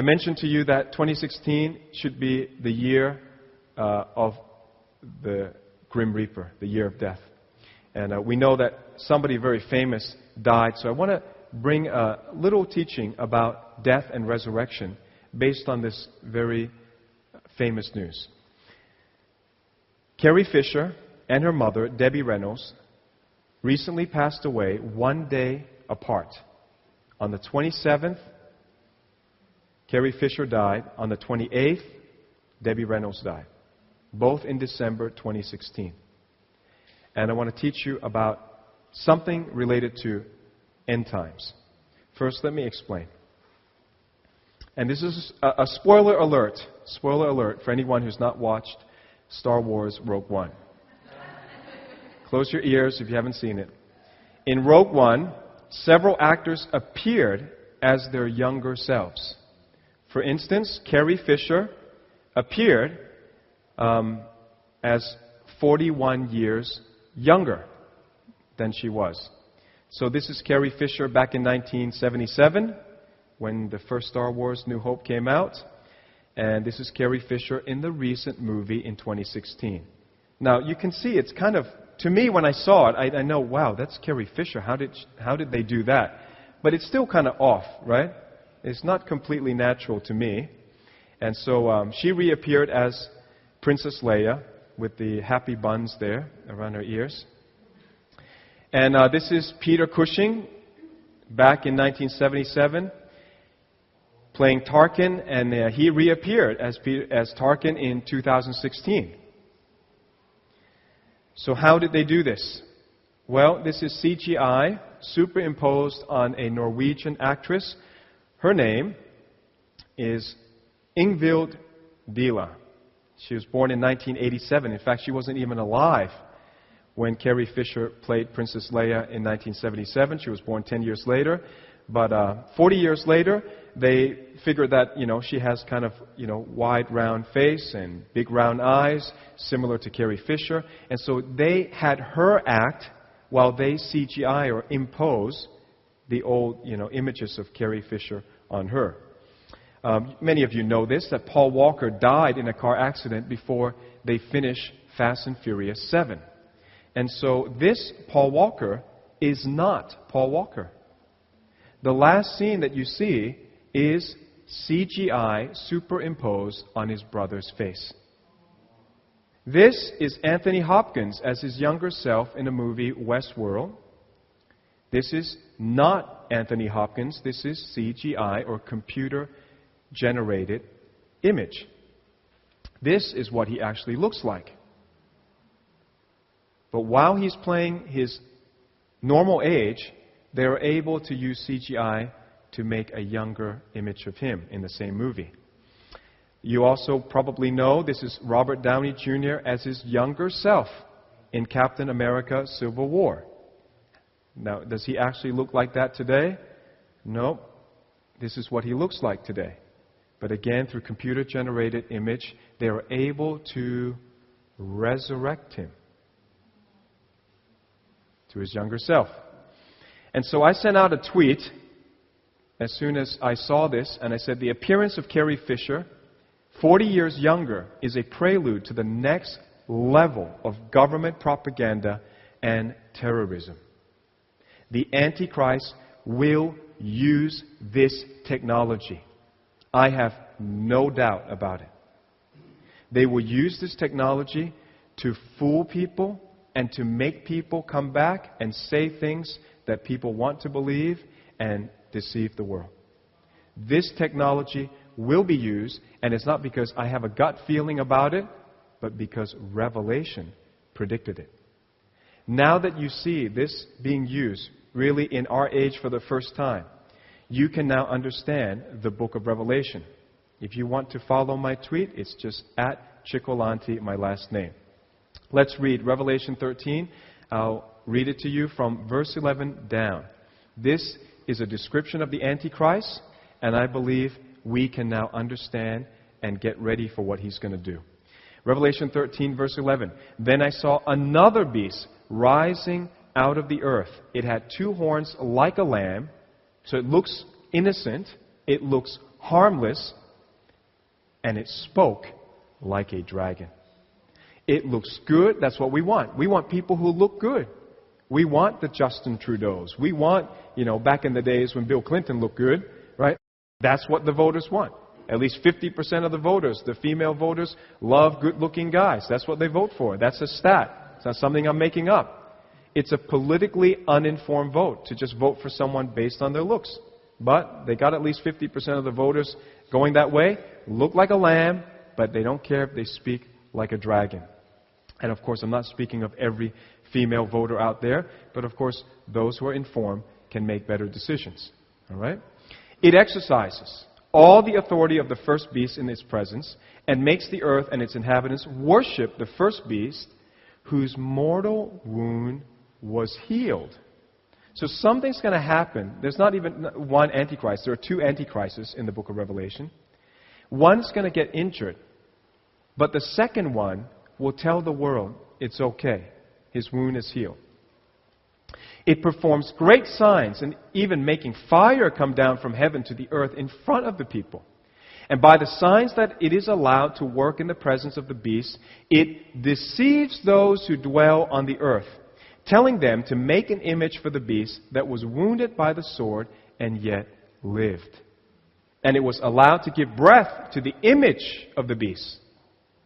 mentioned to you that 2016 should be the year of the Grim Reaper, the year of death. And we know that somebody very famous died, so I want to bring a little teaching about death and resurrection based on this very famous news. Carrie Fisher and her mother, Debbie Reynolds, recently passed away one day apart. On the 27th, Carrie Fisher died. On the 28th, Debbie Reynolds died. Both in December 2016. And I want to teach you about something related to end times. First, let me explain. And this is a spoiler alert. Spoiler alert for anyone who's not watched Star Wars Rogue One. Close your ears if you haven't seen it. In Rogue One, several actors appeared as their younger selves. For instance, Carrie Fisher appeared as 41 years younger than she was. So this is Carrie Fisher back in 1977 when the first Star Wars New Hope came out. And this is Carrie Fisher in the recent movie in 2016. Now, you can see it's kind of, to me when I saw it, I know, wow, that's Carrie Fisher. How did they do that? But it's still kind of off, right? It's not completely natural to me. And so she reappeared as Princess Leia with the happy buns there around her ears. And this is Peter Cushing back in 1977 playing Tarkin, and he reappeared as Tarkin in 2016. So how did they do this? Well, this is CGI superimposed on a Norwegian actress. Her name is Ingvild Dila. She was born in 1987. In fact, she wasn't even alive when Carrie Fisher played Princess Leia in 1977. She was born 10 years later. But 40 years later, they figured that, she has kind of, wide round face and big round eyes, similar to Carrie Fisher. And so they had her act while they CGI or impose the old, images of Carrie Fisher on her. Many of you know this, that Paul Walker died in a car accident before they finished Fast and Furious 7. And so this Paul Walker is not Paul Walker. The last scene that you see is CGI superimposed on his brother's face. This is Anthony Hopkins as his younger self in the movie Westworld. This is not Anthony Hopkins. This is CGI or computer-generated image. This is what he actually looks like. But while he's playing his normal age, they're able to use CGI to make a younger image of him in the same movie. You also probably know this is Robert Downey Jr. as his younger self in Captain America Civil War. Now, does he actually look like that today? No. This is what he looks like today. But again, through computer-generated image, they are able to resurrect him to his younger self. And so I sent out a tweet as soon as I saw this, and I said, the appearance of Carrie Fisher, 40 years younger, is a prelude to the next level of government propaganda and terrorism. The Antichrist will use this technology. I have no doubt about it. They will use this technology to fool people and to make people come back and say things that people want to believe and deceive the world. This technology will be used, and it's not because I have a gut feeling about it, but because Revelation predicted it. Now that you see this being used really in our age for the first time, you can now understand the book of Revelation. If you want to follow my tweet, it's just at Cioccolanti, my last name. Let's read Revelation 13. I'll read it to you from verse 11 down. This is a description of the Antichrist, and I believe we can now understand and get ready for what he's going to do. Revelation 13, verse 11. Then I saw another beast rising out of the earth. It had two horns like a lamb, so it looks innocent, it looks harmless, and it spoke like a dragon. It looks good. That's what we want. We want people who look good. We want the Justin Trudeaus. We want, back in the days when Bill Clinton looked good, right? That's what the voters want. At least 50% of the voters, the female voters, love good-looking guys. That's what they vote for. That's a stat. It's not something I'm making up. It's a politically uninformed vote to just vote for someone based on their looks. But they got at least 50% of the voters going that way, look like a lamb, but they don't care if they speak like a dragon. And of course, I'm not speaking of every female voter out there, but of course, those who are informed can make better decisions. All right? It exercises all the authority of the first beast in its presence and makes the earth and its inhabitants worship the first beast whose mortal wound was healed. So something's going to happen. There's not even one Antichrist. There are two Antichrists in the book of Revelation. One's going to get injured, but the second one will tell the world it's okay. His wound is healed. It performs great signs and even making fire come down from heaven to the earth in front of the people. And by the signs that it is allowed to work in the presence of the beast, it deceives those who dwell on the earth, telling them to make an image for the beast that was wounded by the sword and yet lived. And it was allowed to give breath to the image of the beast.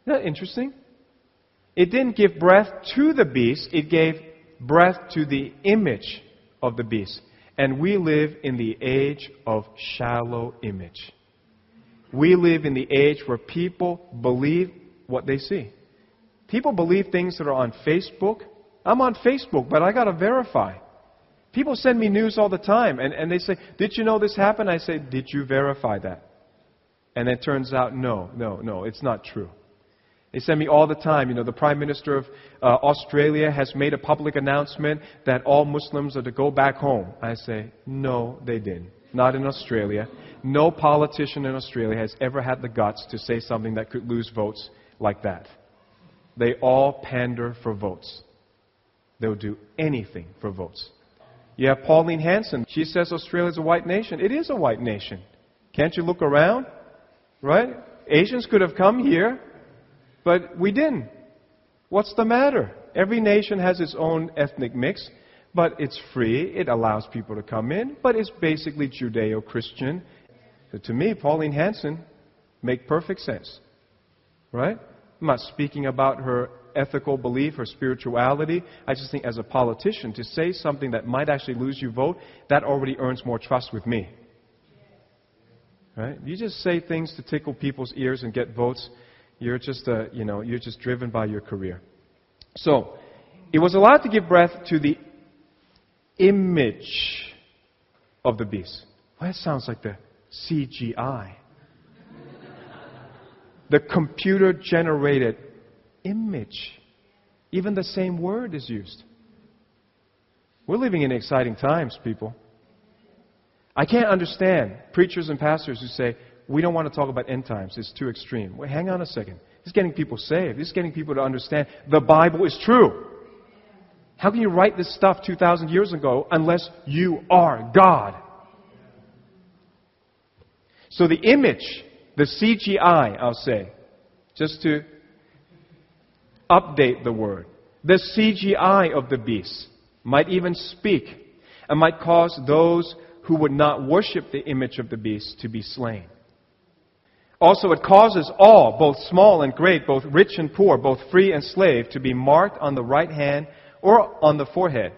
Isn't that interesting? It didn't give breath to the beast, it gave breath to the image of the beast. And we live in the age of shallow image. We live in the age where people believe what they see. People believe things that are on Facebook. I'm on Facebook, but I got to verify. People send me news all the time, and they say, did you know this happened? I say, did you verify that? And it turns out, no, it's not true. They send me all the time, the Prime Minister of Australia has made a public announcement that all Muslims are to go back home. I say, no, they didn't. Not in Australia. No politician in Australia has ever had the guts to say something that could lose votes like that. They all pander for votes. They'll do anything for votes. You have Pauline Hanson. She says Australia's a white nation. It is a white nation. Can't you look around? Right? Asians could have come here, but we didn't. What's the matter? Every nation has its own ethnic mix, but it's free. It allows people to come in, but it's basically Judeo-Christian. So to me, Pauline Hanson makes perfect sense. Right? I'm not speaking about her ethical belief, her spirituality. I just think as a politician, to say something that might actually lose you vote, that already earns more trust with me. Right? You just say things to tickle people's ears and get votes. You're just driven by your career. So, it was allowed to give breath to the image of the beast. Well, that sounds like the CGI. The computer-generated image. Even the same word is used. We're living in exciting times, people. I can't understand preachers and pastors who say, we don't want to talk about end times. It's too extreme. Wait, hang on a second. This is getting people saved. This is getting people to understand the Bible is true. How can you write this stuff 2,000 years ago unless you are God? So the image, the CGI, I'll say, just to update the word, the CGI of the beast might even speak and might cause those who would not worship the image of the beast to be slain. Also, it causes all, both small and great, both rich and poor, both free and slave, to be marked on the right hand or on the forehead,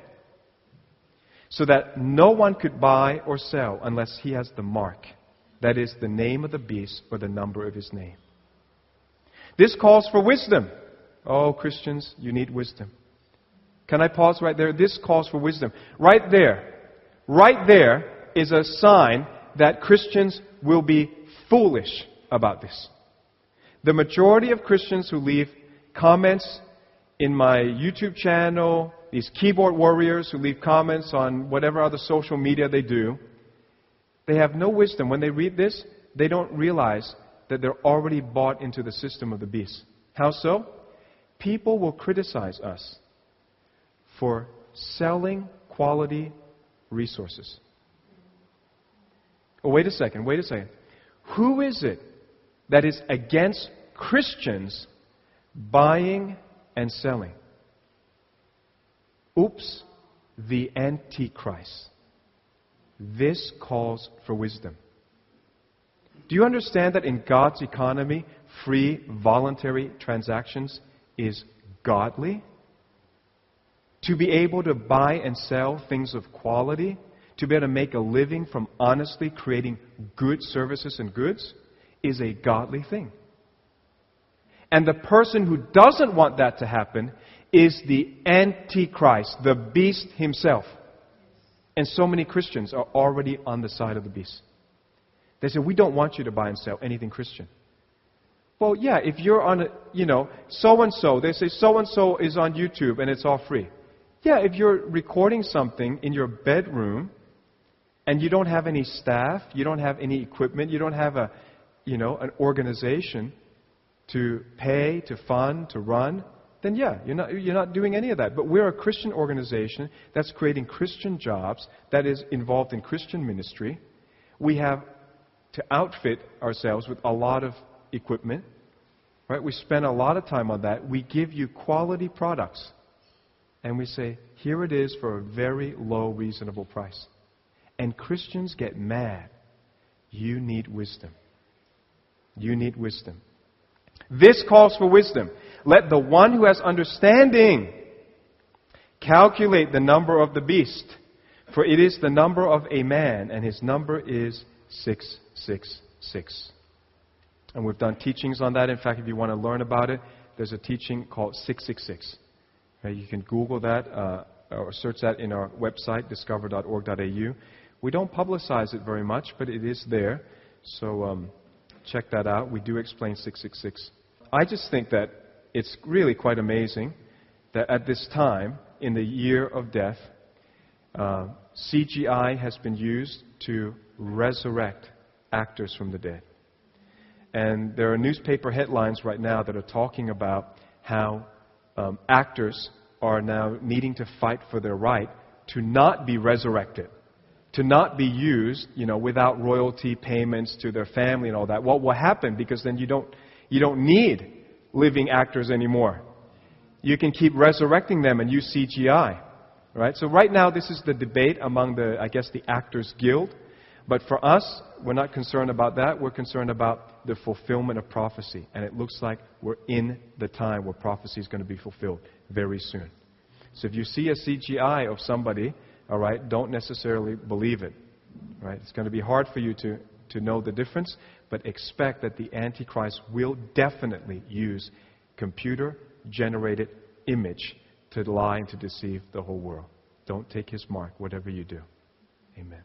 so that no one could buy or sell unless he has the mark, that is, the name of the beast or the number of his name. This calls for wisdom. Oh, Christians, you need wisdom. Can I pause right there? This calls for wisdom. Right there is a sign that Christians will be foolish about this. The majority of Christians who leave comments in my YouTube channel, these keyboard warriors who leave comments on whatever other social media they do, they have no wisdom. When they read this, they don't realize that they're already bought into the system of the beast. How so? People will criticize us for selling quality resources. Oh, wait a second. Who is it that is against Christians buying and selling? Oops, the Antichrist. This calls for wisdom. Do you understand that in God's economy, free, voluntary transactions is godly? To be able to buy and sell things of quality, to be able to make a living from honestly creating good services and goods, is a godly thing. And the person who doesn't want that to happen is the Antichrist, the beast himself. And so many Christians are already on the side of the beast. They say, we don't want you to buy and sell anything Christian. Well, yeah, if you're on so-and-so, they say so-and-so is on YouTube and it's all free. Yeah, if you're recording something in your bedroom and you don't have any staff, you don't have any equipment, you don't have an organization to pay, to fund, to run, then yeah, you're not doing any of that. But we're a Christian organization that's creating Christian jobs, that is involved in Christian ministry. We have to outfit ourselves with a lot of equipment. Right? We spend a lot of time on that. We give you quality products. And we say, here it is for a very low, reasonable price. And Christians get mad. You need wisdom. You need wisdom. This calls for wisdom. Let the one who has understanding calculate the number of the beast, for it is the number of a man, and his number is 666. And we've done teachings on that. In fact, if you want to learn about it, there's a teaching called 666. You can Google that or search that in our website, discover.org.au. We don't publicize it very much, but it is there. So check that out. We do explain 666. I just think that it's really quite amazing that at this time, in the year of death, CGI has been used to resurrect actors from the dead. And there are newspaper headlines right now that are talking about how actors are now needing to fight for their right to not be resurrected, to not be used, without royalty payments to their family and all that. What will happen? Because then you don't need living actors anymore. You can keep resurrecting them and use CGI, right? So right now this is the debate among the Actors Guild. But for us, we're not concerned about that. We're concerned about the fulfillment of prophecy. And it looks like we're in the time where prophecy is going to be fulfilled very soon. So if you see a CGI of somebody, all right, don't necessarily believe it. Right? It's going to be hard for you to know the difference, but expect that the Antichrist will definitely use computer-generated image to lie and to deceive the whole world. Don't take his mark, whatever you do. Amen.